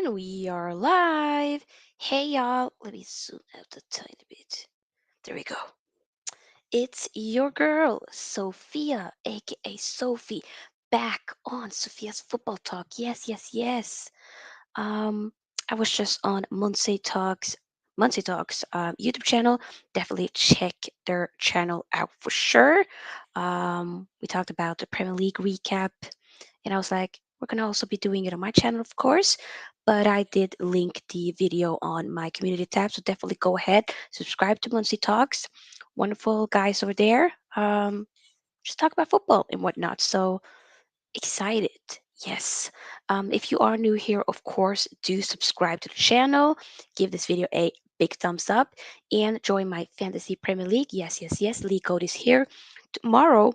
And we are live. Hey y'all, let me zoom out a tiny bit. There we go. It's your girl, Sophia, aka Sophie, back on Sophia's Football Talk. Yes, yes, yes. Um, I was just on Muncie Talks YouTube channel. Definitely check their channel out for sure. We talked about the Premier League recap, and I was like, we're gonna also be doing it on my channel, of course. But I did link the video on my community tab, so definitely go ahead, subscribe to Muncie Talks. Wonderful guys over there. Just talk about football and whatnot. So excited. Yes. If you are new here, of course, do subscribe to the channel, give this video a big thumbs up, and join my Fantasy Premier League. Yes, yes, yes. League code is here. Tomorrow,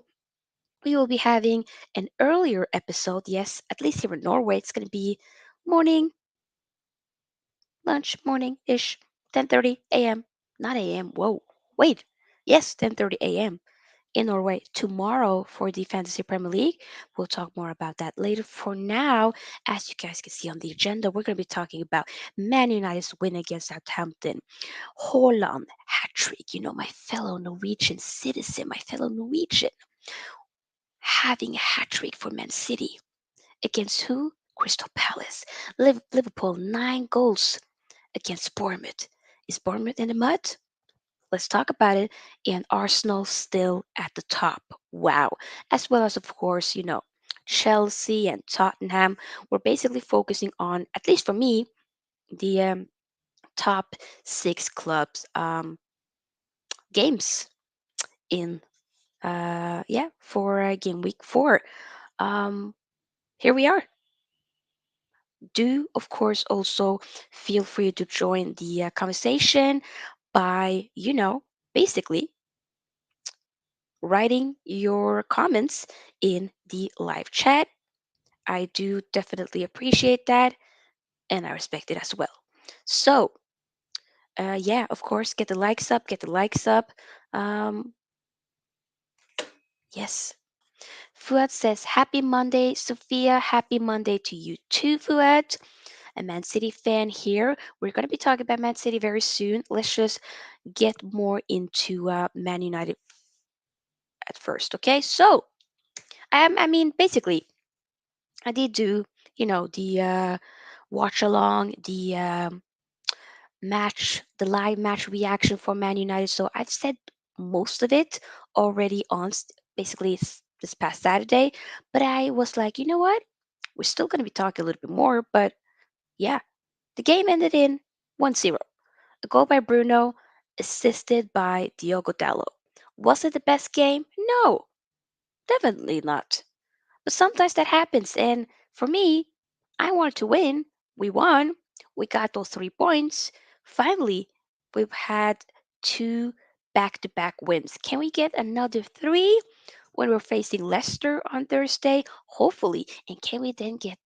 we will be having an earlier episode. Yes, at least here in Norway, it's going to be morning, lunch, morning ish, 10:30 a.m. Not a.m. Whoa, wait. Yes, 10:30 a.m. in Norway tomorrow for the Fantasy Premier League. We'll talk more about that later. For now, as you guys can see on the agenda, we're going to be talking about Man United's win against Southampton. Haaland hat trick, my fellow Norwegian citizen, my fellow Norwegian, having a hat trick for Man City. Against who? Crystal Palace. Liverpool, 9 goals against Bournemouth. Is Bournemouth in the mud? Let's talk about it. And Arsenal still at the top. Wow. As well as, of course, Chelsea and Tottenham. We're basically focusing on, at least for me, the top 6 clubs games in, for game week 4. Um, Here we are. Do, of course, also feel free to join the conversation by, basically writing your comments in the live chat. I do definitely appreciate that and I respect it as well. So, yeah, of course, get the likes up, get the likes up. Um, yes. Fuad says, Happy Monday, Sophia. Happy Monday to you too, Fuad. A Man City fan here. We're going to be talking about Man City very soon. Let's just get more into Man United at first, okay? So, I mean, basically, I did do, the watch along, the the live match reaction for Man United. So I've said most of it already on basically this past Saturday, but I was like, you know what? We're still going to be talking a little bit more, but yeah, the game ended in 1-0. A goal by Bruno, assisted by Diogo Dallo. Was it the best game? No, definitely not. But sometimes that happens. And for me, I wanted to win. We won. We got those 3 points. Finally, we've had 2 back-to-back wins. Can we get another 3 when we're facing Leicester on Thursday? Hopefully. And can we then get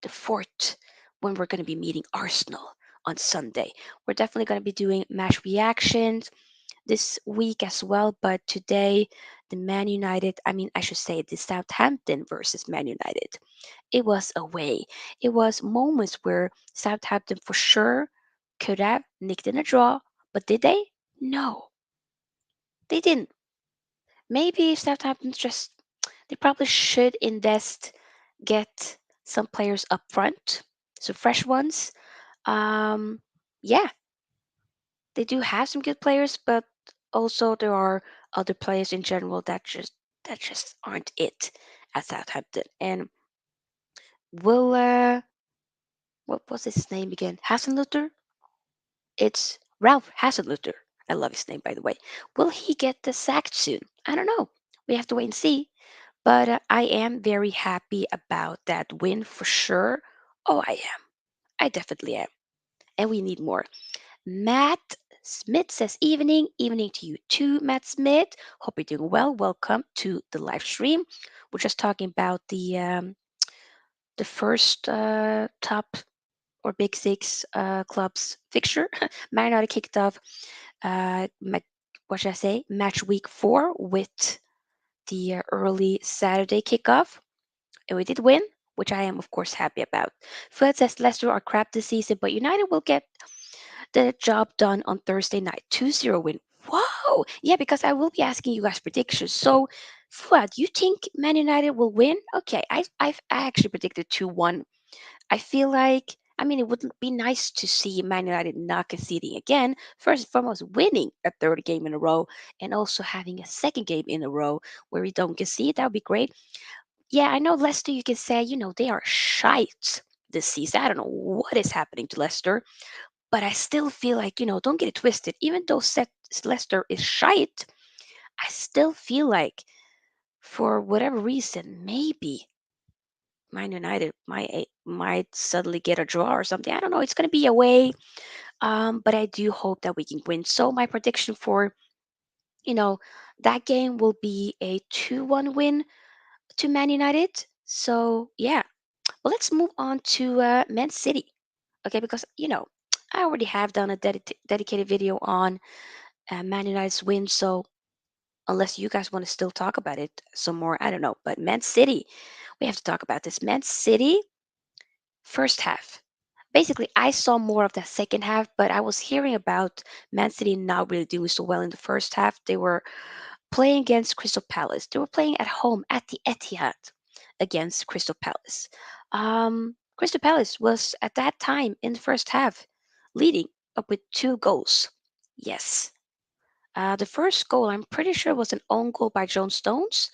the 4th when we're going to be meeting Arsenal on Sunday? We're definitely going to be doing match reactions this week as well. But today, the Man United, I mean, I should say the Southampton versus Man United. It was away. It was moments where Southampton for sure could have nicked in a draw, but did they? No, they didn't. Maybe Southampton just, they probably should invest, get some players up front, some fresh ones. Um, yeah, they do have some good players, but also there are other players in general that just aren't it at Southampton. And will what was his name again? Hasenlutter? It's Ralph Hasenlutter. I love his name, by the way. Will he get the sacked soon? I don't know. We have to wait and see. But I am very happy about that win for sure. Oh, I am. I definitely am. And we need more. Matt Smith says, evening. Evening to you too, Matt Smith. Hope you're doing well. Welcome to the live stream. We're just talking about the first top or Big Six clubs fixture. Man United kicked off, what should I say, match week 4 with the early Saturday kickoff. And we did win which I am, of course, happy about. Fred says Leicester are crap this season, but United will get the job done on Thursday night. 2-0 win. Wow. Yeah, because I will be asking you guys predictions. So, Fuad, you think Man United will win? Okay, I actually predicted 2-1. I feel like, I mean, it would be nice to see Man United not conceding again. First and foremost, winning a third game in a row and also having a second game in a row where we don't concede. That would be great. Yeah, I know Leicester, you can say, they are shite this season. I don't know what is happening to Leicester, but I still feel like, don't get it twisted. Even though Leicester is shite, I still feel like, for whatever reason, maybe Man United might suddenly get a draw or something. I don't know. It's going to be away, but I do hope that we can win. So my prediction for you know that game will be a 2-1 win to Man United. So yeah, well, let's move on to Man City. Okay, because I already have done a dedicated video on Man United's win. So unless you guys want to still talk about it some more, I don't know. But Man City, we have to talk about this. Man City first half. Basically, I saw more of the second half, but I was hearing about Man City not really doing so well in the first half. They were playing against Crystal Palace. They were playing at home at the Etihad against Crystal Palace. Crystal Palace was at that time in the first half leading up with 2 goals. Yes. The first goal, I'm pretty sure, was an own goal by John Stones.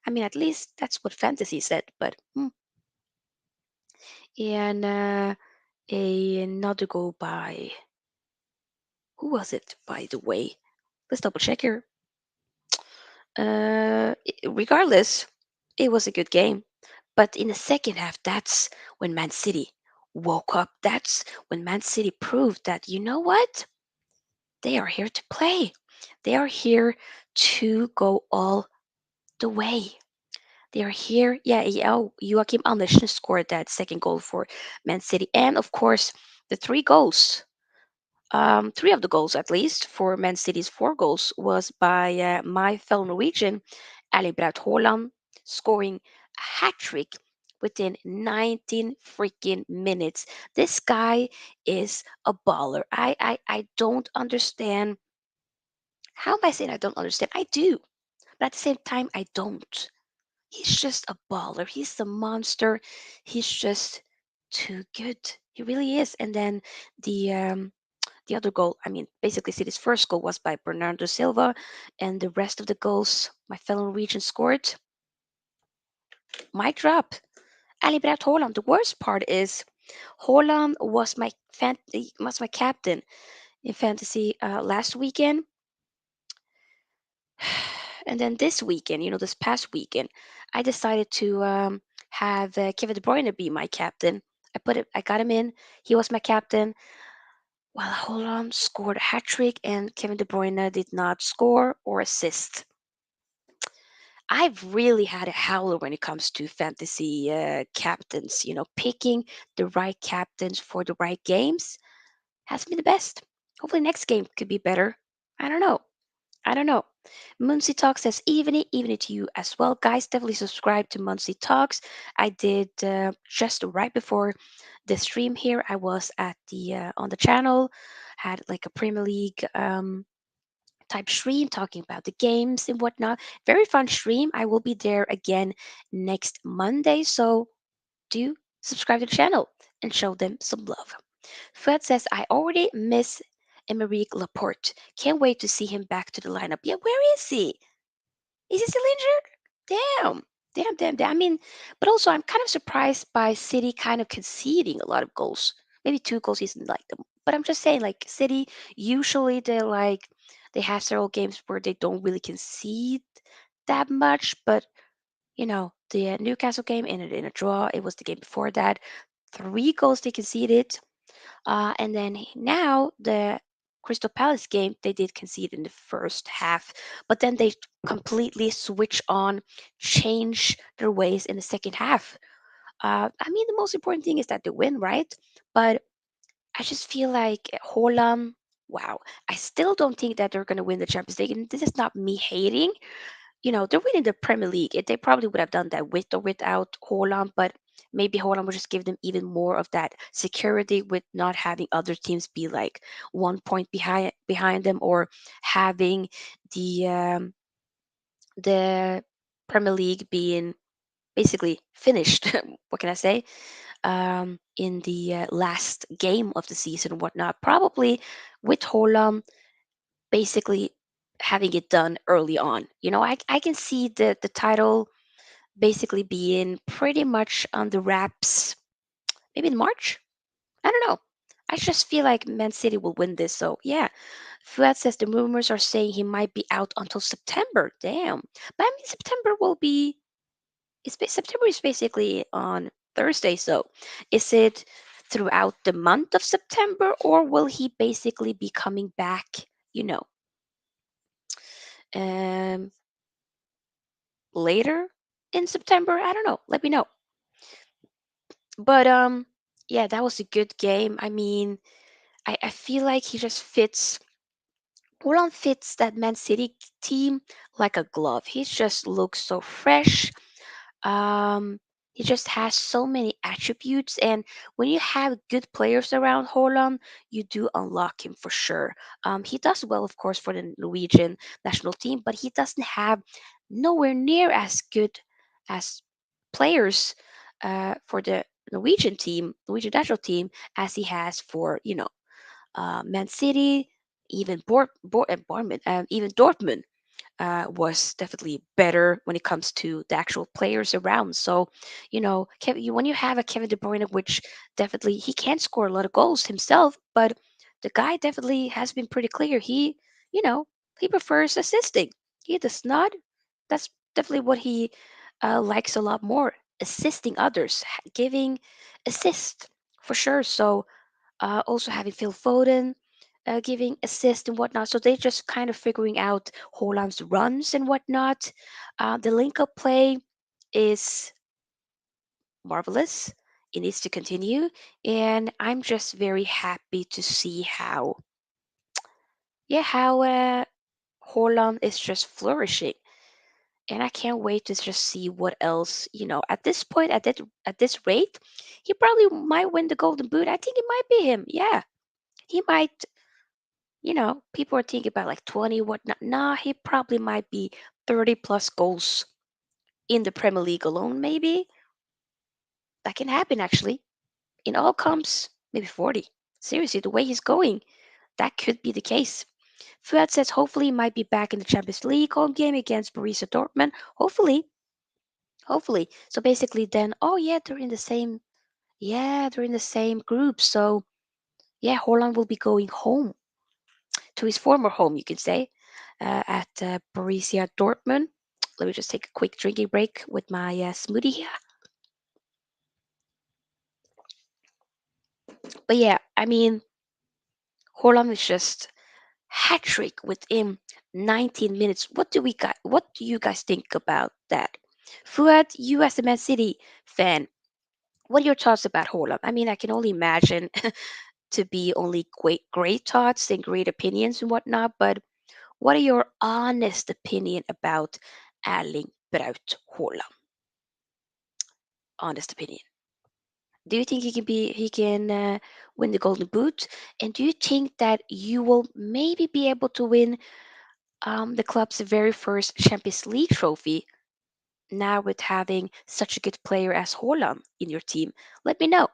I mean, at least that's what fantasy said, but and another goal by who was it, by the way? Let's double check here. Regardless, it was a good game. But in the second half, that's when Man City woke up. That's when Man City proved that, you know what? They are here to play. They are here to go all the way. They are here. Yeah, Joachim Andersen scored that second goal for Man City. And of course, the 3 goals. 3 of the goals, at least, for Man City's 4 goals was by my fellow Norwegian, Ali Braut Haaland, scoring a hat trick within 19 freaking minutes. This guy is a baller. I don't understand. How am I saying I don't understand? I do, but at the same time, I don't. He's just a baller. He's a monster. He's just too good. He really is. And then the other goal, I mean, basically City's first goal was by Bernardo Silva, and the rest of the goals my fellow Norwegian scored. Mic drop. Ali Braut Haaland. The worst part is Haaland was my captain in fantasy last weekend, and then this weekend, this past weekend, I decided to have Kevin De Bruyne be my captain. I got him in. He was my captain. While Haaland scored a hat trick and Kevin De Bruyne did not score or assist. I've really had a howler when it comes to fantasy captains. Picking the right captains for the right games has been the best. Hopefully, next game could be better. I don't know. I don't know. Muncie Talk says evening to you as well, guys. Definitely subscribe to Muncie Talks. I did just right before the stream here. I was at the on the channel, had like a Premier League type stream talking about the games and whatnot. Very fun stream. I will be there again next Monday, so do subscribe to the channel and show them some love. Fred says, I already miss Emerick Laporte. Can't wait to see him back to the lineup. Yeah, where is he? Is he still injured? Damn. Damn, damn, damn. I mean, but also I'm kind of surprised by City kind of conceding a lot of goals. Maybe 2 goals isn't like them. But I'm just saying, like, City, usually they have several games where they don't really concede that much. But, the Newcastle game ended in a draw. It was the game before that. 3 goals they conceded. And then now the Crystal Palace game, they did concede in the first half, but then they completely switch on, change their ways in the second half. I mean, the most important thing is that they win, right? But I just feel like Holland, wow, I still don't think that they're going to win the Champions League. And this is not me hating. They're winning the Premier League. They probably would have done that with or without Holland, but maybe Holland will just give them even more of that security with not having other teams be like 1 point behind them, or having the the Premier League being basically finished. What can I say? In the last game of the season and whatnot. Probably with Holland basically having it done early on. I can see the title basically being pretty much on the wraps, maybe in March. I don't know. I just feel like Man City will win this. So yeah, Fuad says the rumors are saying he might be out until September. Damn. But I mean, September will be. September is basically on Thursday. So is it throughout the month of September, or will he basically be coming back? You know, um, later in September. I don't know. Let me know. But yeah, that was a good game. I mean, I feel like he just fits. Haaland fits that Man City team like a glove. He just looks so fresh. Um, he just has so many attributes, and when you have good players around Haaland, you do unlock him for sure. He does well, of course, for the Norwegian national team, but he doesn't have nowhere near as good as players for the Norwegian national team, as he has for Man City, even Bournemouth, even Dortmund was definitely better when it comes to the actual players around. So, when you have a Kevin De Bruyne, which definitely he can score a lot of goals himself, but the guy definitely has been pretty clear. You know, he prefers assisting. He does not. That's definitely what he likes a lot more: assisting others, giving assist for sure. So also having Phil Foden giving assist and whatnot. So they're just kind of figuring out Holland's runs and whatnot. The link up play is marvelous. It needs to continue. And I'm just very happy to see how Holland is just flourishing. And I can't wait to just see what else, at this point, at this rate, he probably might win the Golden Boot. I think it might be him. Yeah, he might. People are thinking about like 20, whatnot. Nah, he probably might be 30 plus goals in the Premier League alone, maybe. That can happen actually. In all comps, maybe 40. Seriously, the way he's going, that could be the case. Fuad says hopefully he might be back in the Champions League home game against Borussia Dortmund. Hopefully, hopefully. So basically, then, oh yeah, they're in the same group. So yeah, Holland will be going home to his former home, you could say, at Borussia Dortmund. Let me just take a quick drinking break with my smoothie here. But yeah, I mean, Holland is just hat trick within 19 minutes. What do you guys think about that? Fuad, you as a Man City fan, what are your thoughts about Holland? I mean, I can only imagine to be only great thoughts and great opinions and whatnot, but what are your honest opinion about Erling Braut Haaland? Honest opinion. Do you think he can win the Golden Boot? And do you think that you will maybe be able to win the club's very first Champions League trophy now with having such a good player as Haaland in your team? Let me know.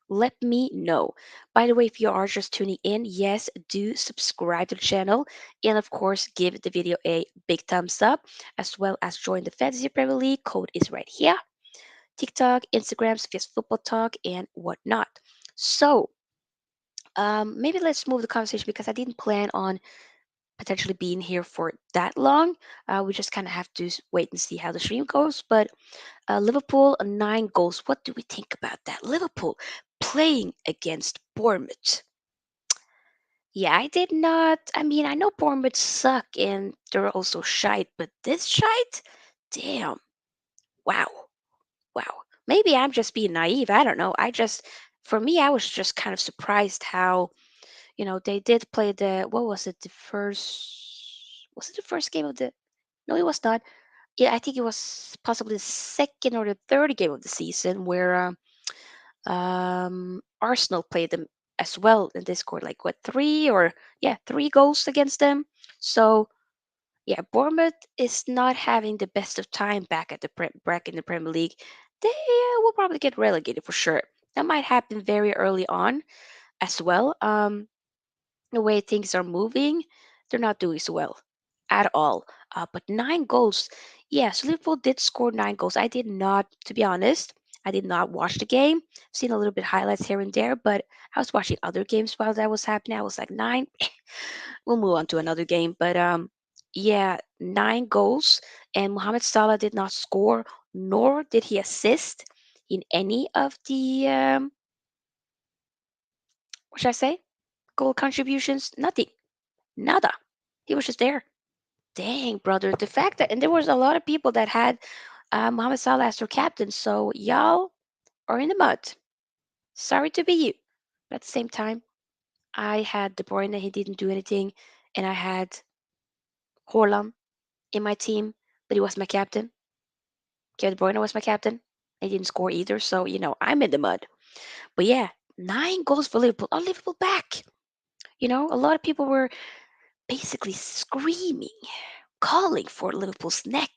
Let me know. By the way, if you are just tuning in, yes, do subscribe to the channel and, of course, give the video a big thumbs up, as well as join the Fantasy Premier League. Code is right here. TikTok, Instagram, Sophia's Football Talk, and whatnot. So, maybe let's move the conversation because I didn't plan on potentially being here for that long. We just kind of have to wait and see how the stream goes. But Liverpool, 9 goals. What do we think about that? Liverpool playing against Bournemouth. Yeah, I did not. I mean, I know Bournemouth suck and they're also shite, but this shite? Damn. Wow. Wow. Maybe I'm just being naive. I don't know. For me, I was just kind of surprised how, they did play what was it, was it the first game of the, no, it was not. Yeah, I think it was possibly the second or the third game of the season where Arsenal played them as well, and they scored like what, three or yeah, three goals against them. So yeah, Bournemouth is not having the best of time back at the back in the Premier League. They will probably get relegated for sure. That might happen very early on as well. The way things are moving, they're not doing so well at all. But 9 goals, yes, Liverpool did score 9 goals. I did not, to be honest, I did not watch the game. I've seen a little bit highlights here and there, but I was watching other games while that was happening. I was like nine. We'll move on to another game, but yeah, 9 goals, and Mohamed Salah did not score, nor did he assist in any of the what should I say, goal contributions. Nothing, nada. He was just there. Dang, brother. The fact that, and there was a lot of people that had Mohamed Salah as their captain, so y'all are in the mud. Sorry to be you. But at the same time, I had De Bruyne, he didn't do anything, and I had Haaland in my team, but he was my captain. Kevin De Bruyne was my captain. He didn't score either, so I'm in the mud. But yeah, 9 goals for Liverpool. Oh, Liverpool back. A lot of people were basically screaming, calling for Liverpool's neck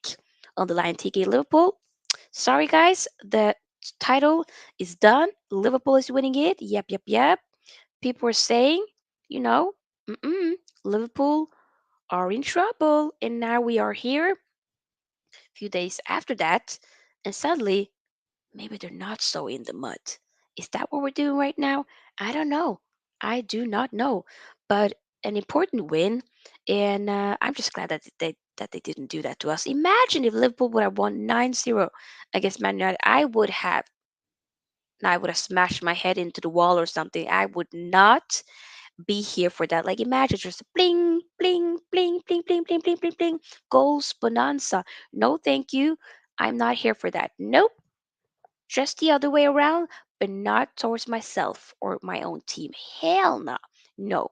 on the line. TK Liverpool. Sorry, guys. The title is done. Liverpool is winning it. Yep, yep, yep. People were saying, you know, mm-mm, Liverpool are in trouble. And now we are here a few days after that. And suddenly, maybe they're not so in the mud. Is that what we're doing right now? I don't know. I do not know. But an important win. And I'm just glad that they didn't do that to us. Imagine if Liverpool would have won 9-0 against Man United. I would have smashed my head into the wall or something. I would not be here for that. Like imagine just bling, bling, bling, bling, bling, bling, bling, bling, bling, goals bonanza. No, thank you. I'm not here for that. Nope. Just the other way around, but not towards myself or my own team. Hell no. No.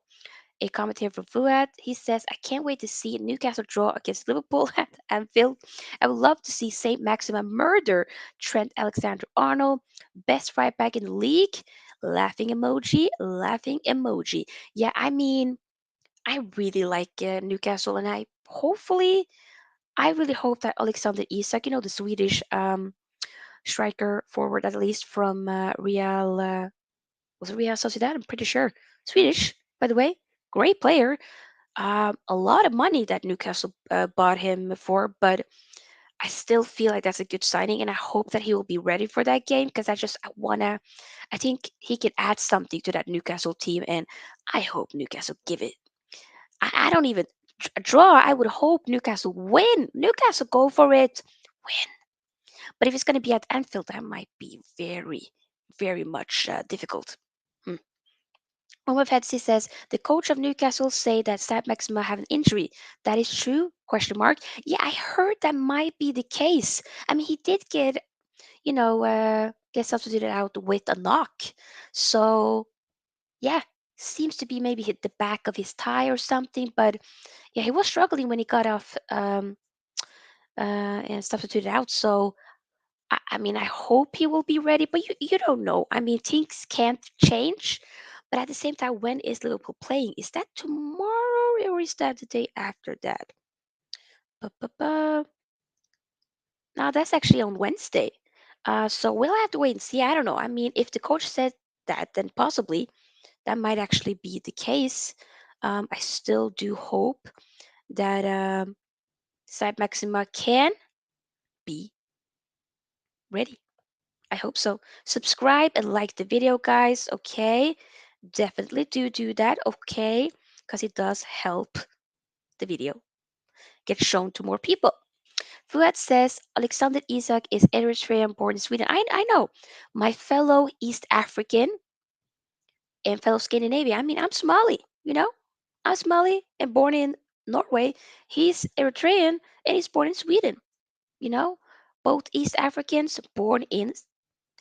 A commentator from Fuad, he says, I can't wait to see Newcastle draw against Liverpool at Anfield. I would love to see St. Maxima murder Trent Alexander Arnold, best right back in the league. Laughing emoji, laughing emoji. Yeah, I mean, I really like Newcastle, and I really hope that Alexander Isak, the Swedish striker forward, at least from Real, was it Real Sociedad? I'm pretty sure. Swedish, by the way. Great player. A lot of money that Newcastle bought him for, but I still feel like that's a good signing, and I hope that he will be ready for that game because I think he can add something to that Newcastle team, and I hope Newcastle give it. I don't even draw. I would hope Newcastle win. Newcastle go for it, win. But if it's going to be at Anfield, that might be very, very much difficult. Hmm. Omar Fetsi says the coach of Newcastle say that Sat Maxima have an injury. That is true? Question mark. Yeah, I heard that might be the case. I mean, he did get substituted out with a knock. So yeah, seems to be maybe hit the back of his thigh or something. But yeah, he was struggling when he got off and substituted out. So I mean, I hope he will be ready, but you don't know. I mean, things can't change. But at the same time, when is Liverpool playing? Is that tomorrow or is that the day after that? Ba-ba-ba. Now that's actually on Wednesday. So we'll have to wait and see. I don't know. I mean, if the coach said that, then possibly that might actually be the case. I still do hope that Side Maxima can be ready. I hope so. Subscribe and like the video, guys. Okay. Definitely do that. Okay. Because it does help the video get shown to more people. Fuad says Alexander Isak is Eritrean born in Sweden. I know. My fellow East African and fellow Scandinavian. I mean, I'm Somali. I'm Somali and born in Norway. He's Eritrean and he's born in Sweden. You know, both East Africans born in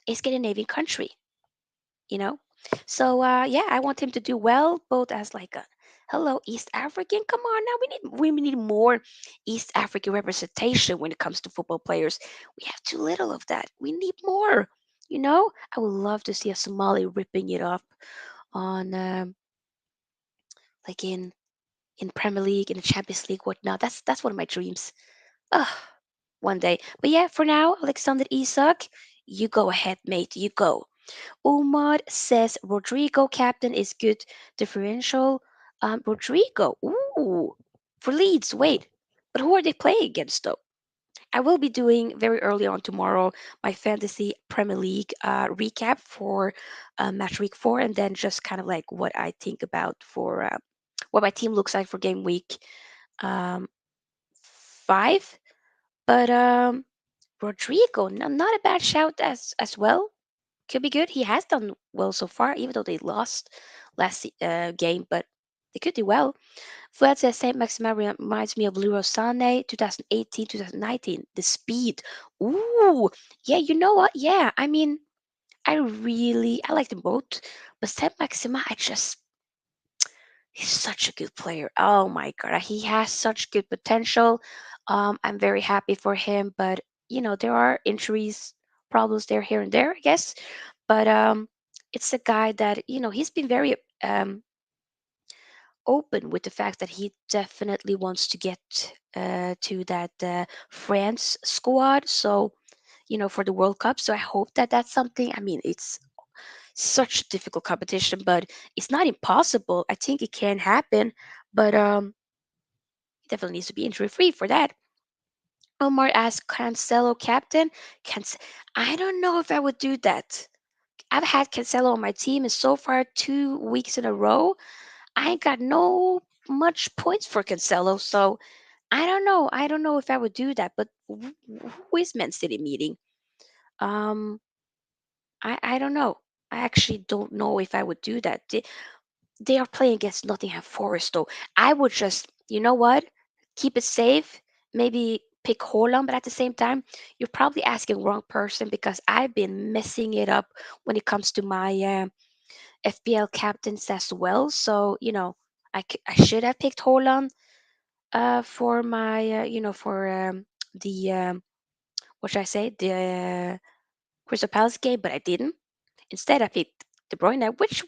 a Scandinavian country. you know. So yeah, I want him to do well, both as like a Hello, East African. Come on now. We need more East African representation when it comes to football players. We have too little of that. We need more. You know, I would love to see a Somali ripping it up on like in Premier League, in the Champions League, whatnot. That's one of my dreams. Ugh, one day. But yeah, for now, Alexander Isak, you go ahead, mate. You go. Umar says Rodrigo captain is good differential. Rodrigo, ooh, for Leeds. Wait, but who are they playing against though? I will be doing very early on tomorrow my fantasy Premier League recap for match week 4, and then just kind of like what I think about for what my team looks like for game week um, 5. But Rodrigo, not a bad shout as well. Could be good. He has done well so far, even though they lost last game, but they could do well. Fuad says Saint Maximin reminds me of Leroy Sané, 2018, 2019. The speed. Ooh, yeah. You know what? Yeah. I mean, I like them both, but Saint Maximin, he's such a good player. Oh my god, he has such good potential. I'm very happy for him, but there are injuries, problems there here and there, I guess. But it's a guy that he's been very open with the fact that he definitely wants to get to that France squad. So for the World Cup. So I hope that that's something. I mean, it's such a difficult competition, but it's not impossible. I think it can happen, but he definitely needs to be injury free for that. Omar asked Cancelo captain. Canc- I don't know if I would do that. I've had Cancelo on my team, and so far 2 weeks in a row, I ain't got no much points for Cancelo. So I don't know. I don't know if I would do that. But who is Man City meeting? Um, I don't know. I actually don't know if I would do that. They are playing against Nottingham Forest, though. I would just, you know what? Keep it safe. Maybe pick Haaland, but at the same time, you're probably asking wrong person because I've been messing it up when it comes to my FPL captains as well. So I should have picked Haaland for my for the what should I say the Crystal Palace game, but I didn't. Instead, I picked De Bruyne, which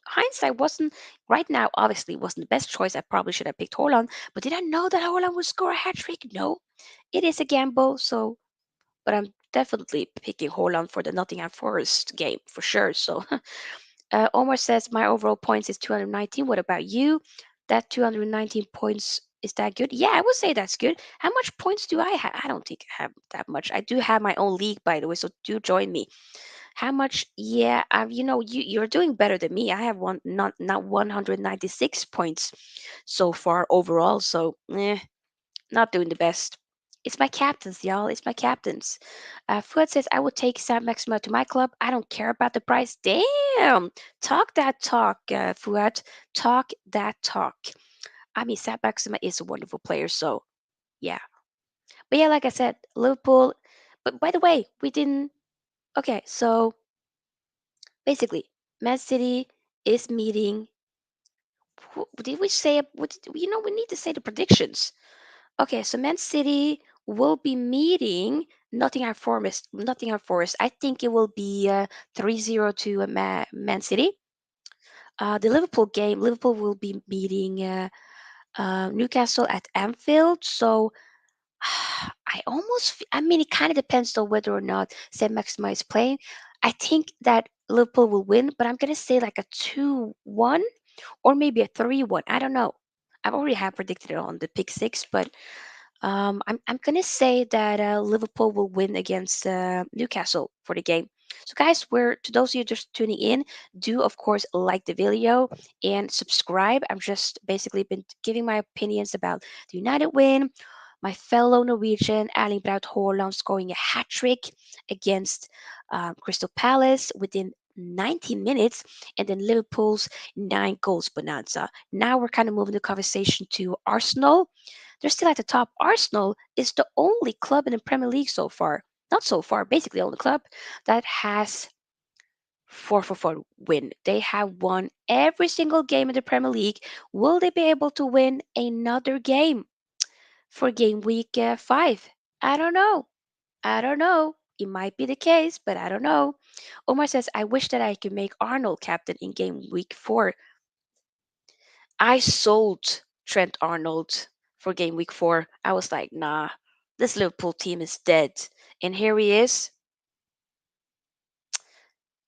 hindsight wasn't right now. Obviously, wasn't the best choice. I probably should have picked Haaland, but did I know that Haaland would score a hat trick? No, it is a gamble. So, but I'm definitely picking Haaland for the Nottingham Forest game for sure. So, Omar says my overall points is 219. What about you? That 219 points, is that good? Yeah, I would say that's good. How much points do I have? I don't think I have that much. I do have my own league, by the way, so do join me. How much? Yeah, you're doing better than me. I have not 196 points so far overall. So, not doing the best. It's my captains, y'all. It's my captains. Fuad says I would take Sam Maxima to my club. I don't care about the price. Damn, talk that talk, Fuad. Talk that talk. I mean, Sam Maxima is a wonderful player. So yeah, but yeah, like I said, Liverpool. But by the way, we didn't. Okay, so basically, Man City is meeting. Did we say? We need to say the predictions. Okay, so Man City will be meeting Nottingham Forest. Nottingham Forest. I think it will be 3-0 to Man City. The Liverpool game. Liverpool will be meeting Newcastle at Anfield. So I mean, it kind of depends on whether or not Saint Maxima is playing. I think that Liverpool will win, but I'm gonna say like a 2-1 or maybe a 3-1. I don't know. I've already have predicted it on the pick six, but I'm gonna say that Liverpool will win against Newcastle for the game. So, guys, we're to those of you just tuning in, do of course like the video and subscribe. I'm just basically been giving my opinions about the United win, my fellow Norwegian Erling Braut Haaland scoring a hat trick against Crystal Palace within 19 minutes, and then Liverpool's 9 goals bonanza. Now we're kind of moving the conversation to Arsenal. They're still at the top. Arsenal is the only club in the Premier League so far, not so far, basically the only club that has 4 for 4 win. They have won every single game in the Premier League. Will they be able to win another game for game week 5? I don't know. I don't know. It might be the case, but I don't know. Omar says, I wish that I could make Arnold captain in game week 4. I sold Trent Arnold for game week 4. I was like, nah, this Liverpool team is dead. And here he is.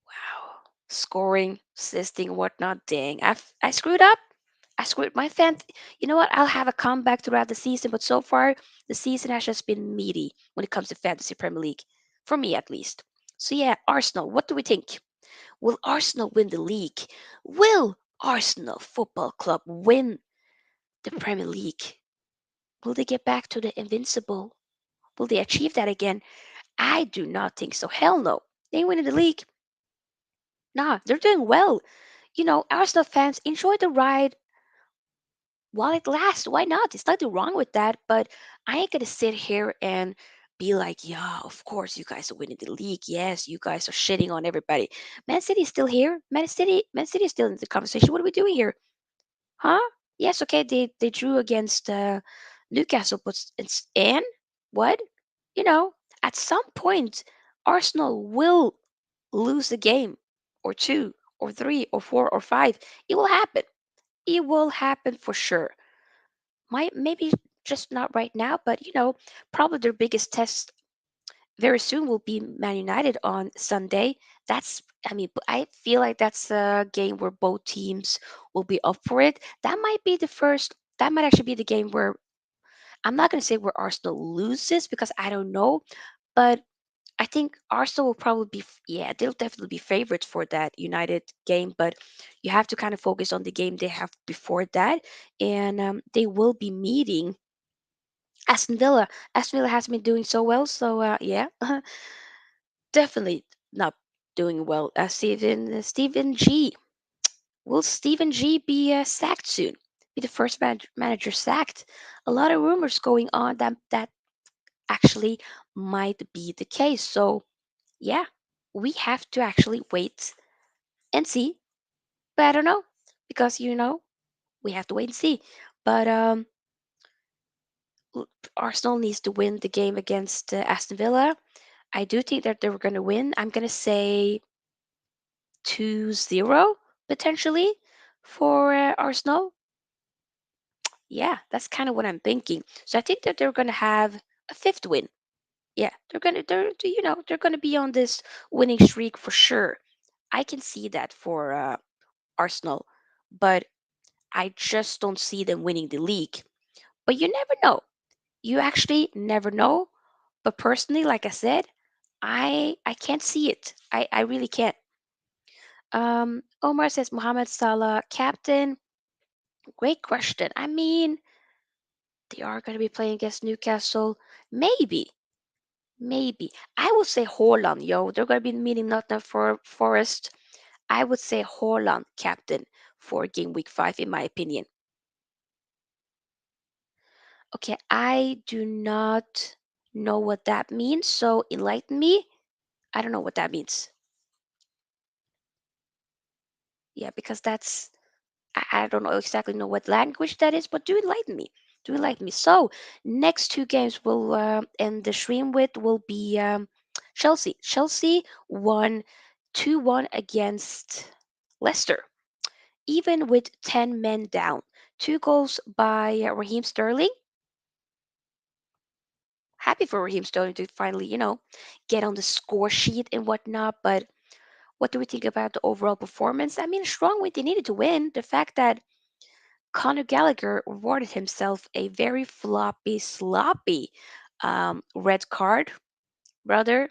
Wow. Scoring, assisting, whatnot. Dang. I screwed up. I screwed my fan. You know what? I'll have a comeback throughout the season, but so far, the season has just been meaty when it comes to Fantasy Premier League. For me, at least. So, yeah, Arsenal, what do we think? Will Arsenal win the league? Will Arsenal Football Club win the Premier League? Will they get back to the invincible? Will they achieve that again? I do not think so. Hell no. They ain't winning the league. Nah, they're doing well. Arsenal fans enjoy the ride while it lasts. Why not? There's nothing wrong with that. But I ain't gonna sit here and be like, yeah, of course you guys are winning the league. Yes, you guys are shitting on everybody. Man City's still here. Man City is still in the conversation. What are we doing here? Huh? Yes, okay, they drew against Newcastle, but and what? You know, at some point, Arsenal will lose a game or two or three or four or five. It will happen. It will happen for sure. Might maybe just not right now, but probably their biggest test very soon will be Man United on Sunday. I feel like that's a game where both teams will be up for it. That might be the first. That might actually be the game where I'm not going to say where Arsenal loses because I don't know, but I think Arsenal will probably be, yeah, they'll definitely be favorites for that United game, but you have to kind of focus on the game they have before that. And they will be meeting Aston Villa. Aston Villa has been doing so well, so yeah, definitely not doing well. Stephen G. Will Stephen G be sacked soon? Be the first manager sacked? A lot of rumors going on that actually might be the case. So yeah, we have to actually wait and see. But I don't know because we have to wait and see. But Arsenal needs to win the game against Aston Villa. I do think that they're going to win. I'm going to say 2-0 potentially for Arsenal. Yeah, that's kind of what I'm thinking. So I think that they're going to have a fifth win. Yeah, they're going to be on this winning streak for sure. I can see that for Arsenal, but I just don't see them winning the league. But you never know. You actually never know. But personally, like I said, I can't see it. I really can't. Omar says Mohamed Salah captain. Great question. I mean, they are going to be playing against Newcastle. Maybe, maybe. I would say Haaland, yo. They're going to be meeting Nottingham for Forest. I would say Haaland captain for game week 5, in my opinion. Okay, I do not know what that means, so enlighten me. I don't know what that means. Yeah, because I don't know exactly know what language that is, but do enlighten me. Do enlighten me. So next two games will and the stream with will be Chelsea. Chelsea won 2-1 against Leicester, even with 10 men down. Two goals by Raheem Sterling. Happy for Raheem Sterling to finally, get on the score sheet and whatnot. But what do we think about the overall performance? I mean, a strong win. They needed to win. The fact that Conor Gallagher awarded himself a very floppy, sloppy red card, brother.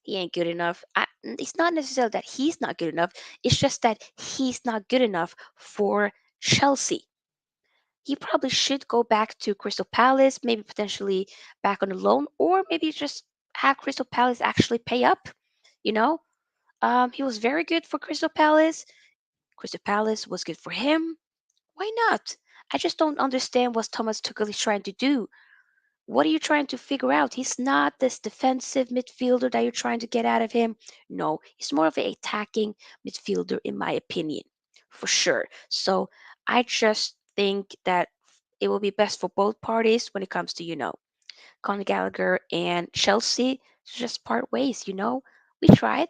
He ain't good enough. It's not necessarily that he's not good enough. It's just that he's not good enough for Chelsea. He probably should go back to Crystal Palace, maybe potentially back on a loan, or maybe just have Crystal Palace actually pay up. You know, he was very good for Crystal Palace. Crystal Palace was good for him. Why not? I just don't understand what Thomas Tuchel is trying to do. What are you trying to figure out? He's not this defensive midfielder that you're trying to get out of him. No, he's more of an attacking midfielder, in my opinion, for sure. So I just think that it will be best for both parties when it comes to, Conor Gallagher and Chelsea to just part ways. We tried,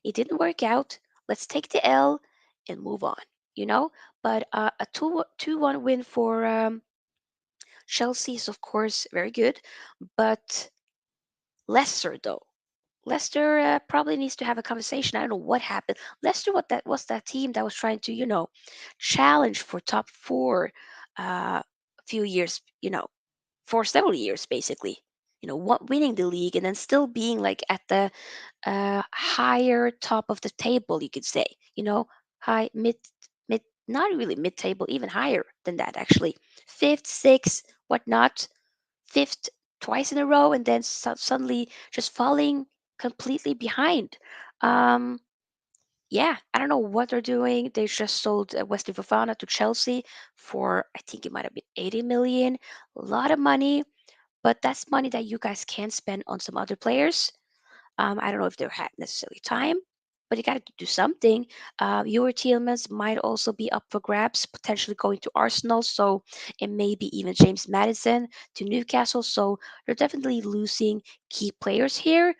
it didn't work out. Let's take the L and move on. You know, but a 2-1 win for Chelsea is of course very good, but Leicester though. Leicester probably needs to have a conversation. I don't know what happened. Leicester, what that was that team that was trying to, challenge for top four a few years, for several years basically. Winning the league and then still being like at the higher top of the table, you could say. High mid, not really mid table, even higher than that actually. Fifth, sixth, whatnot. Fifth twice in a row, and then suddenly just falling completely behind. Um, yeah, I don't know what they're doing. They just sold Wesley Fofana to Chelsea for I think it might have been 80 million. A lot of money, but that's money that you guys can spend on some other players. I don't know if they had necessarily time, but you got to do something. Your Tielemans might also be up for grabs, potentially going to Arsenal. So, and maybe even James Madison to Newcastle. So you're definitely losing key players here,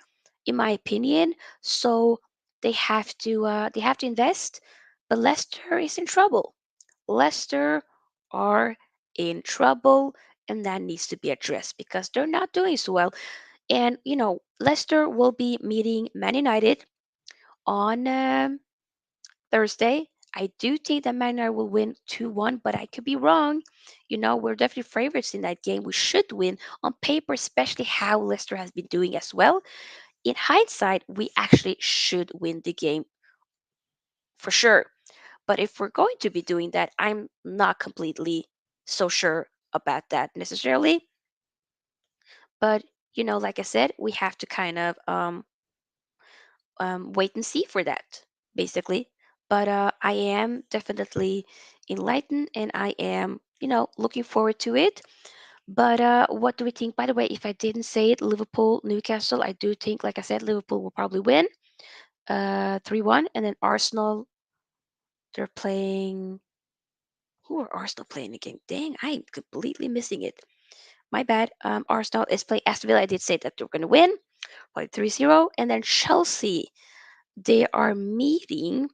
in my opinion. So they have to invest. But Leicester is in trouble. Leicester are in trouble, and that needs to be addressed because they're not doing so well. And Leicester will be meeting Man United on Thursday. I do think that Man United will win 2-1, but I could be wrong. We're definitely favorites in that game. We should win on paper, especially how Leicester has been doing as well. In hindsight, we actually should win the game for sure. But if we're going to be doing that, I'm not completely so sure about that necessarily. But like I said, we have to kind of wait and see for that, basically. But I am definitely enlightened and I am, looking forward to it. But what do we think? By the way, if I didn't say it, Liverpool, Newcastle, I do think, like I said, Liverpool will probably win 3-1. And then Arsenal, they're playing. Who are Arsenal playing again? Dang, I'm completely missing it. My bad. Arsenal is playing Aston Villa. I did say that they're going to win, like 3-0. And then Chelsea, they are meeting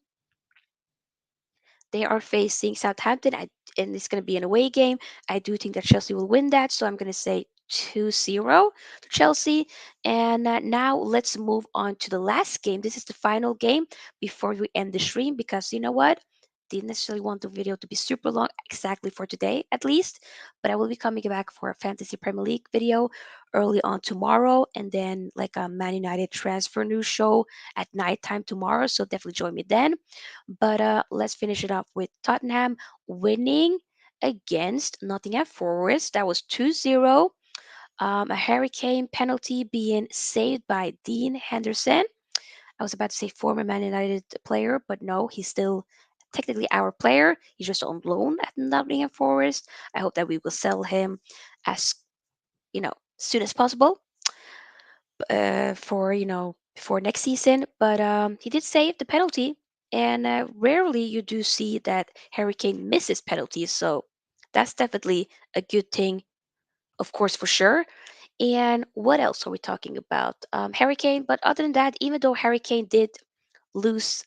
They are facing Southampton, and it's going to be an away game. I do think that Chelsea will win that, so I'm going to say 2-0 to Chelsea. And now let's move on to the last game. This is the final game before we end the stream because you know what? Didn't necessarily want the video to be super long, exactly for today at least. But I will be coming back for a Fantasy Premier League video early on tomorrow, and then like a Man United transfer news show at nighttime tomorrow. So definitely join me then. But let's finish it off with Tottenham winning against Nottingham Forest. That was 2-0. A hurricane penalty being saved by Dean Henderson. I was about to say former Man United player, but no, he's still technically our player. He's just on loan at Nottingham Forest. I hope that we will sell him as soon as possible for before next season. But he did save the penalty, and rarely you do see that Hurricane misses penalties. So that's definitely a good thing, of course, for sure. And what else are we talking about? Hurricane. But other than that, even though Hurricane did lose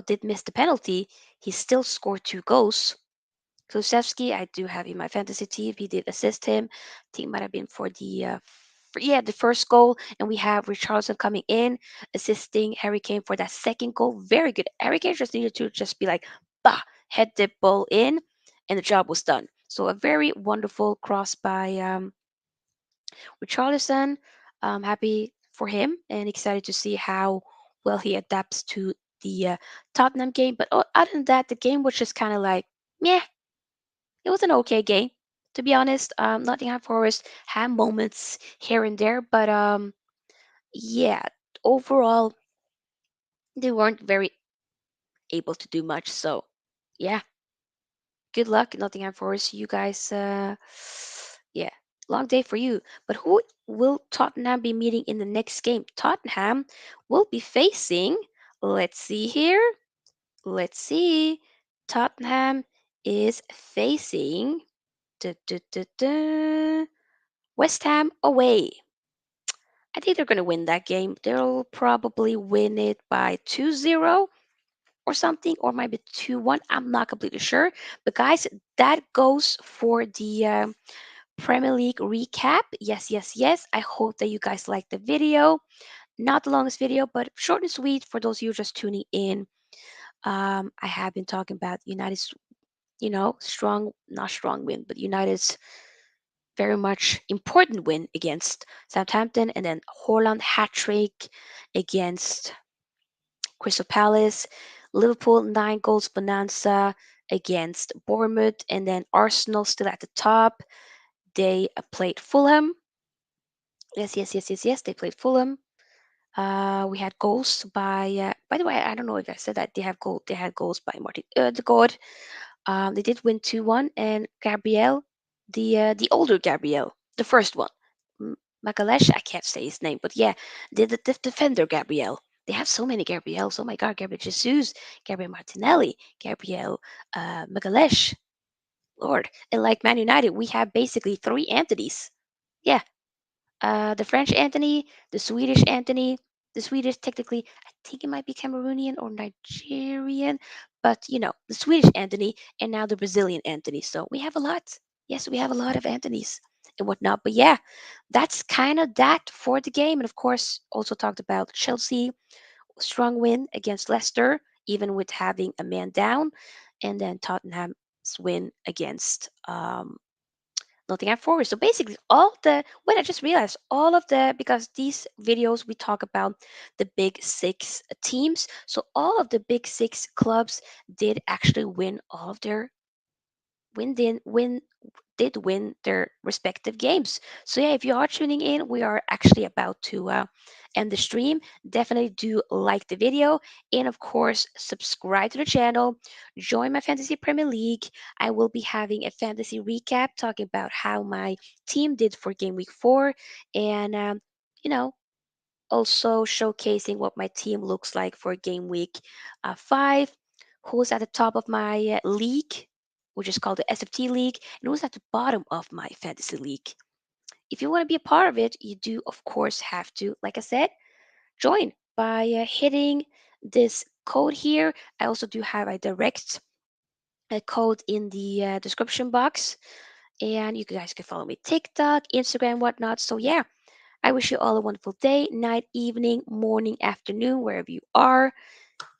did miss the penalty, he still scored 2 goals. Kulusevski, I do have in my fantasy team. He did assist him. I think it might have been for the first goal. And we have Richarlison coming in, assisting Harry Kane for that second goal. Very good. Harry Kane just needed to just be like, bah, head the ball in, and the job was done. So a very wonderful cross by Richarlison. I'm happy for him and excited to see how well he adapts to the Tottenham game. But other than that, the game was just kind of like, meh, it was an okay game, to be honest. Nottingham Forest had moments here and there, but yeah, overall they weren't very able to do much. So yeah, good luck, Nottingham Forest. You guys, Yeah, long day for you. But who will Tottenham be meeting in the next game? Tottenham will be facing, let's see here. Let's see. Tottenham is facing duh, duh, duh, duh, West Ham away. I think they're going to win that game. They'll probably win it by 2-0 or something, or maybe 2-1. I'm not completely sure. But guys, that goes for the Premier League recap. Yes, yes, yes. I hope that you guys liked the video. Not the longest video, but short and sweet for those of you just tuning in. I have been talking about United's, strong, not strong win, but United's very much important win against Southampton, and then Haaland hat trick against Crystal Palace, Liverpool 9 goals bonanza against Bournemouth, and then Arsenal still at the top. They played Fulham. Yes, yes, yes, yes, yes. They played Fulham. We had goals by the way, I don't know if I said that they have goal. They had goals by Martin Odegaard. They did win 2-1, and Gabriel, the older Gabriel, the first one, Magalesh, I can't say his name, but yeah, the defender Gabriel. They have so many Gabriels. Oh my God, Gabriel Jesus, Gabriel Martinelli, Gabriel Magalesh, Lord. And like Man United, we have basically three Anthony's. Yeah, the French Anthony, the Swedish Anthony, the Swedish technically, I think it might be Cameroonian or Nigerian, but the Swedish Anthony and now the Brazilian Anthony. So we have a lot. Yes, we have a lot of Anthonys and whatnot. But yeah, that's kind of that for the game. And of course, also talked about Chelsea, strong win against Leicester, even with having a man down, and then Tottenham's win against Nottingham Forest. So basically, I just realized all of because these videos we talk about the big six teams. So all of the big six clubs did actually win all of their win did win their respective games. So yeah, if you are tuning in, we are actually about to end the stream. Definitely do like the video, and of course subscribe to the channel. Join my Fantasy Premier League. I will be having a fantasy recap talking about how my team did for game week 4, and you know also showcasing what my team looks like for game week 5, who's at the top of my league, which is called the SFT League, and who's at the bottom of my fantasy league. If you want to be a part of it, you do, of course, have to, like I said, join by hitting this code here. I also do have a direct code in the description box, and you guys can follow me TikTok, Instagram, whatnot. So, yeah, I wish you all a wonderful day, night, evening, morning, afternoon, wherever you are.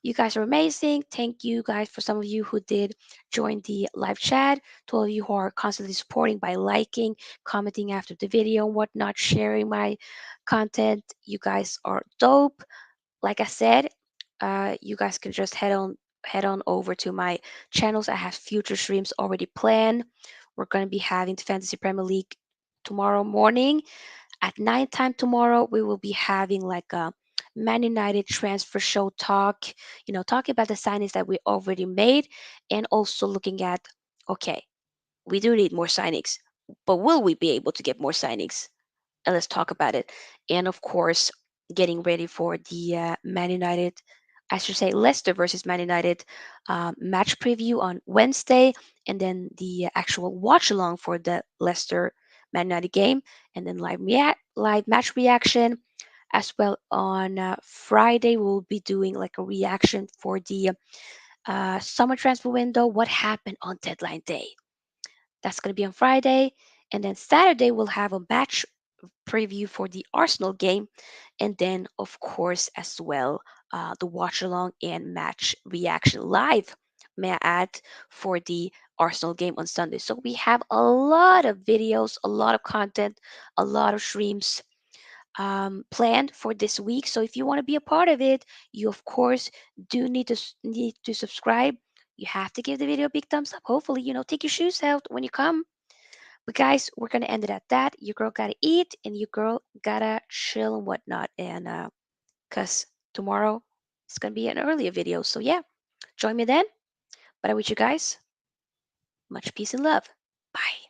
You guys are amazing. Thank you guys for some of you who did join the live chat. To all of you who are constantly supporting by liking, commenting after the video, and whatnot, sharing my content. You guys are dope. Like I said, you guys can just head on over to my channels. I have future streams already planned. We're gonna be having the Fantasy Premier League tomorrow morning at nighttime tomorrow. We will be having like a Man United transfer show talk, talking about the signings that we already made, and also looking at, okay, we do need more signings, but will we be able to get more signings? And let's talk about it. And of course, getting ready for the Man United, I should say Leicester versus Man United match preview on Wednesday, and then the actual watch along for the Leicester Man United game, and then live match reaction as well on Friday. We'll be doing like a reaction for the summer transfer window. What happened on deadline day? That's going to be on Friday, and then Saturday we'll have a match preview for the Arsenal game, and then of course as well the watch along and match reaction live. May I add, for the Arsenal game on Sunday. So we have a lot of videos, a lot of content, a lot of streams planned for this week. So if you want to be a part of it, you of course do need to subscribe. You have to give the video a big thumbs up. Hopefully, take your shoes out when you come. But guys, we're gonna end it at that. Your girl gotta eat, and your girl gotta chill and whatnot. And cause tomorrow it's gonna be an earlier video. So yeah, join me then. But I wish you guys much peace and love. Bye.